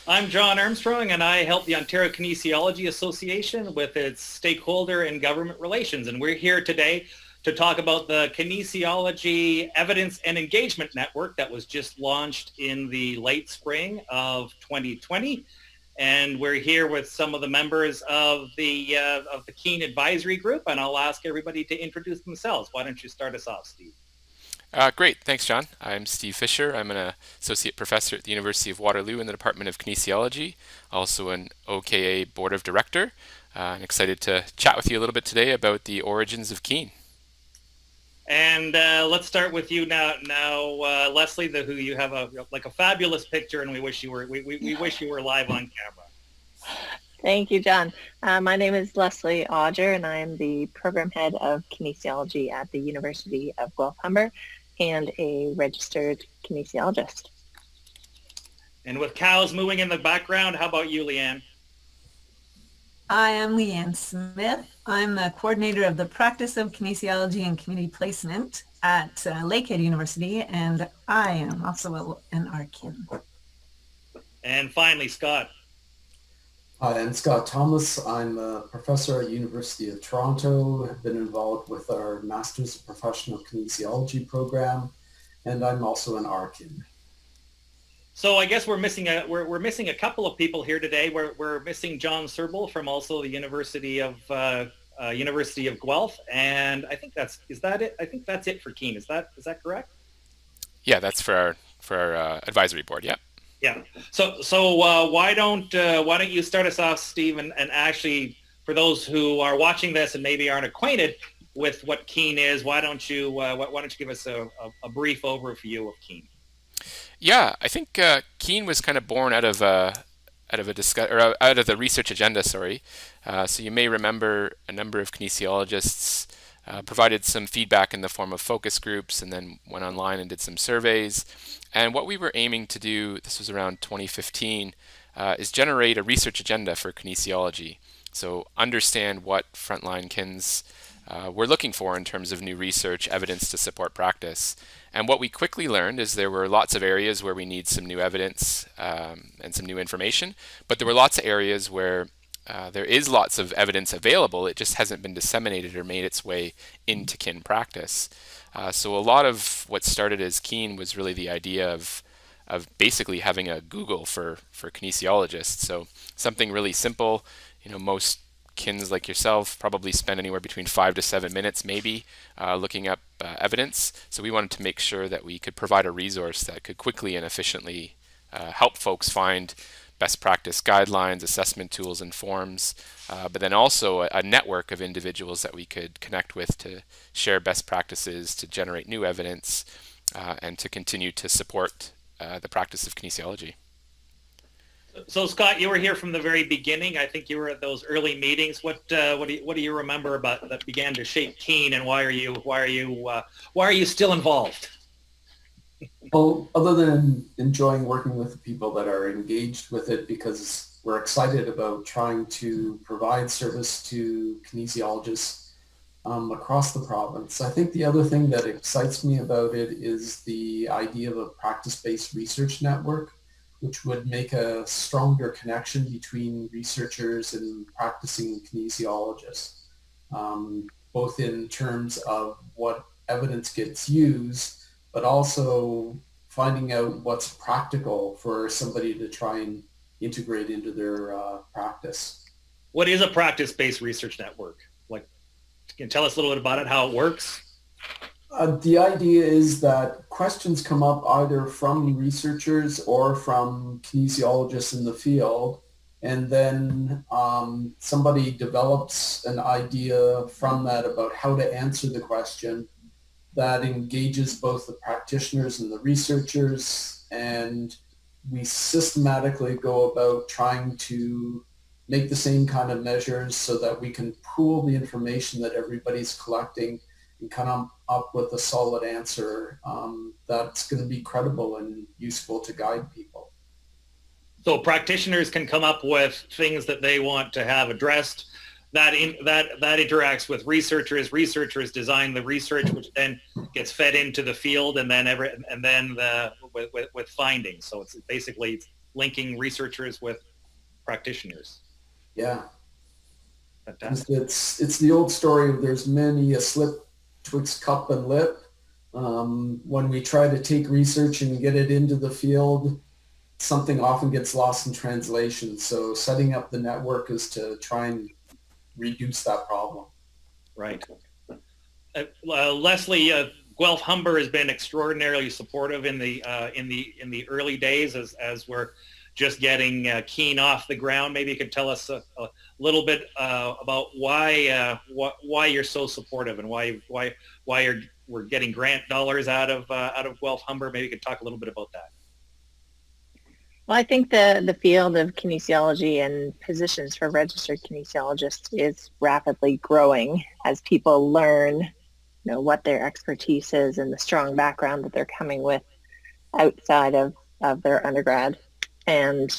I'm John Armstrong, and I help the Ontario Kinesiology Association with its stakeholder and government relations. And we're here today to talk about the Kinesiology Evidence and Engagement Network that was just launched in the late spring of 2020. And we're here with some of the members of the Keen Advisory Group, and I'll ask everybody to introduce themselves. Why don't you start us off, Steve? Great, thanks, John. I'm Steve Fisher. I'm an associate professor at the University of Waterloo in the Department of Kinesiology, also an OKA board of director. I'm excited to chat with you a little bit today about the origins of Keen. And let's start with you now. Leslie, who you have a fabulous picture, and we wish you were live on camera. Thank you, John. My name is Leslie Auger, and I am the program head of kinesiology at the University of Guelph-Humber and a registered kinesiologist. And with cows moving in the background, how about you, Leanne? I am Leanne Smith. I'm the coordinator of the practice of kinesiology and community placement at Lakehead University, and I am also an RKIN. And finally, Scott. Hi, I'm Scott Thomas. I'm a professor at University of Toronto. I've been involved with our Masters of Professional Kinesiology program, and I'm also an RKIN. So I guess we're missing a couple of people here today. We're missing John Serbel from also the University of Guelph, and I think that's it. I think that's it for Keen. Is that correct? Yeah, that's for our advisory board. Yeah. Yeah. So why don't you start us off, Steve, and actually for those who are watching this and maybe aren't acquainted with what Keen is, why don't you give us a brief overview of Keen? Yeah, I think Keen was kind of born out of the research agenda. Sorry. So you may remember a number of kinesiologists provided some feedback in the form of focus groups, and then went online and did some surveys. And what we were aiming to do, this was around 2015, is generate a research agenda for kinesiology. So understand what frontline kins were looking for in terms of new research, evidence to support practice. And what we quickly learned is there were lots of areas where we need some new evidence and some new information, but there were lots of areas where there is lots of evidence available. It just hasn't been disseminated or made its way into kin practice. So a lot of what started as Keen was really the idea of basically having a Google for kinesiologists. So something really simple. Most kins like yourself probably spend anywhere between 5 to 7 minutes maybe looking up evidence. So we wanted to make sure that we could provide a resource that could quickly and efficiently help folks find best practice guidelines, assessment tools, and forms, but then also a network of individuals that we could connect with to share best practices, to generate new evidence, and to continue to support the practice of kinesiology. So Scott, you were here from the very beginning. I think you were at those early meetings. What do you remember about that began to shape Keen, and why are you still involved? Well, other than enjoying working with the people that are engaged with it, because we're excited about trying to provide service to kinesiologists across the province. I think the other thing that excites me about it is the idea of a practice-based research network, which would make a stronger connection between researchers and practicing kinesiologists, both in terms of what evidence gets used, but also finding out what's practical for somebody to try and integrate into their practice. What is a practice-based research network? Can you tell us a little bit about it, how it works? The idea is that questions come up either from researchers or from kinesiologists in the field, and then somebody develops an idea from that about how to answer the question that engages both the practitioners and the researchers, and we systematically go about trying to make the same kind of measures so that we can pool the information that everybody's collecting and come up with a solid answer that's going to be credible and useful to guide people. So practitioners can come up with things that they want to have addressed. That interacts with researchers. Researchers design the research, which then gets fed into the field, and then with findings. So it's basically linking researchers with practitioners. Yeah. Fantastic. It's the old story of there's many a slip twixt cup and lip. When we try to take research and get it into the field, something often gets lost in translation. So setting up the network is to try and reduce that problem. Right. Leslie, Guelph Humber has been extraordinarily supportive in the early days as we're just getting Keen off the ground. Maybe you could tell us a little bit about why you're so supportive and why we're getting grant dollars out of Guelph Humber. Maybe you could talk a little bit about that. Well, I think the field of kinesiology and positions for registered kinesiologists is rapidly growing as people learn, what their expertise is and the strong background that they're coming with outside of their undergrad. And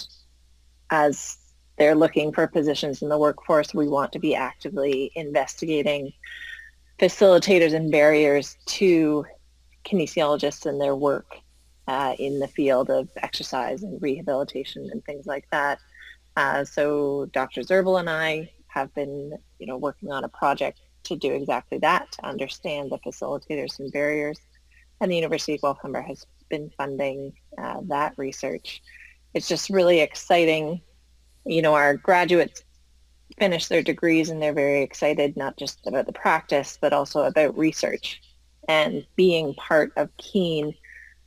as they're looking for positions in the workforce, we want to be actively investigating facilitators and barriers to kinesiologists and their work in the field of exercise and rehabilitation and things like that. So Dr. Zerbel and I have been, working on a project to do exactly that, to understand the facilitators and barriers. And the University of Guelph Humber has been funding that research. It's just really exciting. Our graduates finish their degrees and they're very excited, not just about the practice, but also about research. And being part of Keen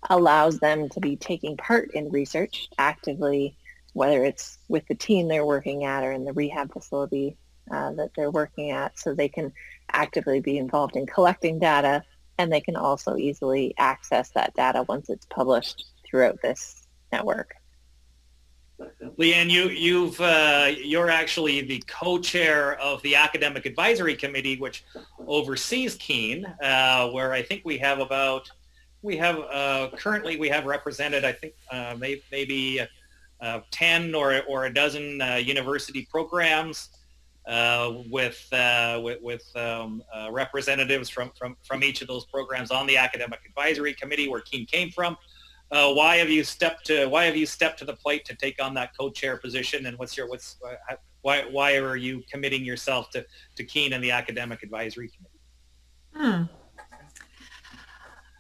allows them to be taking part in research actively, whether it's with the team they're working at or in the rehab facility that they're working at, so they can actively be involved in collecting data, and they can also easily access that data once it's published throughout this network. Leanne, you're actually the co-chair of the Academic Advisory Committee, which oversees Keen, where I think currently we have represented, I think maybe 10 or a dozen university programs with representatives from each of those programs on the Academic Advisory Committee, where Keen came from. Why have you stepped to the plate to take on that co-chair position, and why are you committing yourself to Keen and the Academic Advisory Committee?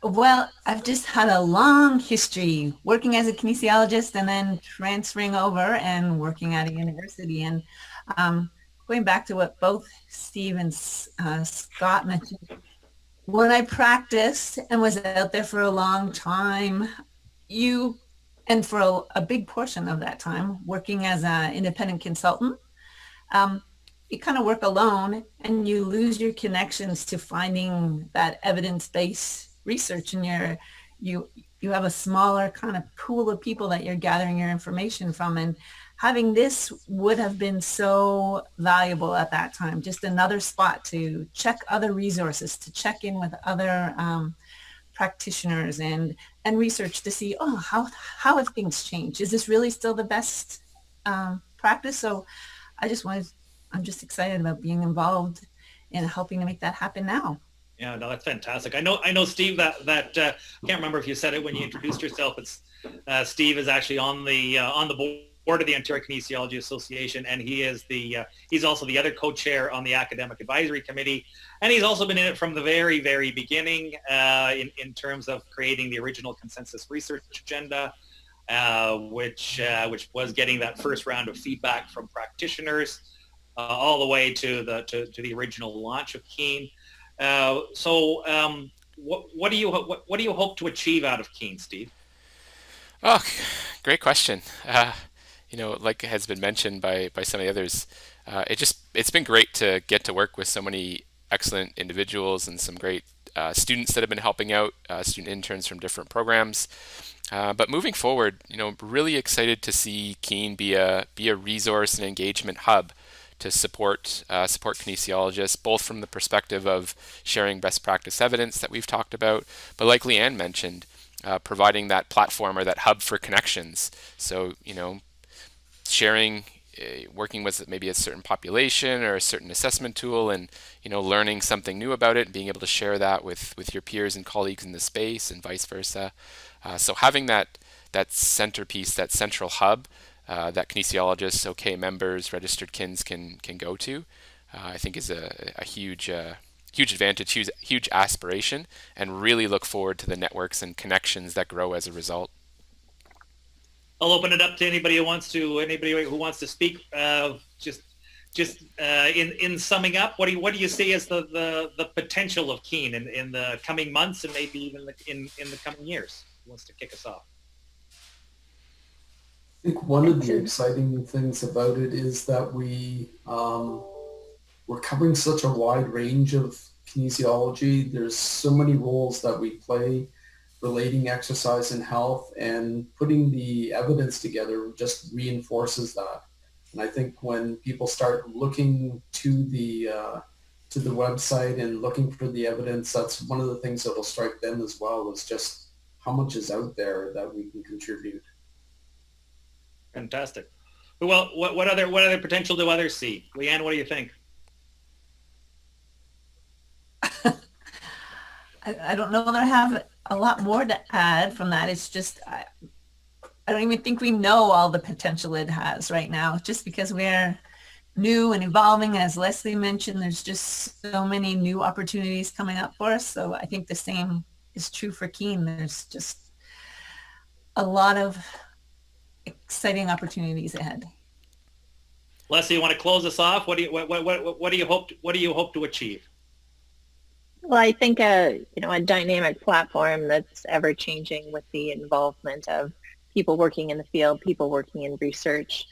Well, I've just had a long history working as a kinesiologist and then transferring over and working at a university. And going back to what both Steve and Scott mentioned, when I practiced and was out there for a long time, and for a big portion of that time, working as an independent consultant, you kind of work alone and you lose your connections to finding that evidence-based research, and you have a smaller kind of pool of people that you're gathering your information from. And having this would have been so valuable at that time, just another spot to check other resources, to check in with other practitioners and research to see, how have things changed? Is this really still the best practice? So I'm just excited about being involved in helping to make that happen now. Yeah, no, that's fantastic. I know, Steve, that I can't remember if you said it when you introduced yourself. It's Steve is actually on the board of the Ontario Kinesiology Association, and he's also the other co-chair on the Academic Advisory Committee, and he's also been in it from the very, very beginning in terms of creating the original consensus research agenda, which was getting that first round of feedback from practitioners all the way to the original launch of Keen. What do you hope to achieve out of Keen, Steve? Oh, great question. Like has been mentioned by some of the others, it's been great to get to work with so many excellent individuals and some great students that have been helping out, student interns from different programs. But moving forward, really excited to see Keen be a resource and engagement hub to support kinesiologists, both from the perspective of sharing best practice evidence that we've talked about, but like Leanne mentioned, providing that platform or that hub for connections. So, sharing, working with maybe a certain population or a certain assessment tool, and learning something new about it and being able to share that with your peers and colleagues in the space, and vice versa. So having that that centerpiece, that central hub that kinesiologists, OKA members, registered kins can go to, I think is a huge huge advantage, huge aspiration, and really look forward to the networks and connections that grow as a result. I'll open it up to anybody who wants to speak. In summing up, what do you see as the potential of Keen in the coming months and maybe even in the coming years? Who wants to kick us off? I think one of the exciting things about it is that we're covering such a wide range of kinesiology. There's so many roles that we play relating exercise and health, and putting the evidence together just reinforces that. And I think when people start looking to the website and looking for the evidence, that's one of the things that will strike them as well, is just how much is out there that we can contribute. Fantastic. Well, what other potential do others see? Leanne, what do you think? I don't know that I have a lot more to add from that. It's just, I don't even think we know all the potential it has right now, just because we're new and evolving. As Leslie mentioned, there's just so many new opportunities coming up for us. So I think the same is true for Keen. There's just a lot of exciting opportunities ahead. Leslie, you want to close us off? What do you hope to achieve? Well, I think a dynamic platform that's ever changing with the involvement of people working in the field, people working in research,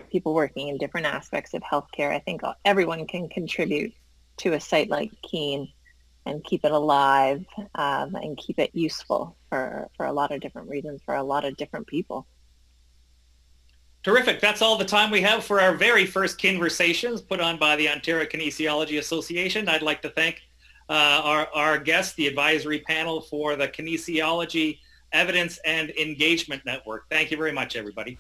people working in different aspects of healthcare. I think everyone can contribute to a site like Keen and keep it alive and keep it useful for a lot of different reasons, for a lot of different people. Terrific. That's all the time we have for our very first Kinversations put on by the Ontario Kinesiology Association. I'd like to thank our guests, the advisory panel for the Kinesiology Evidence and Engagement Network. Thank you very much, everybody.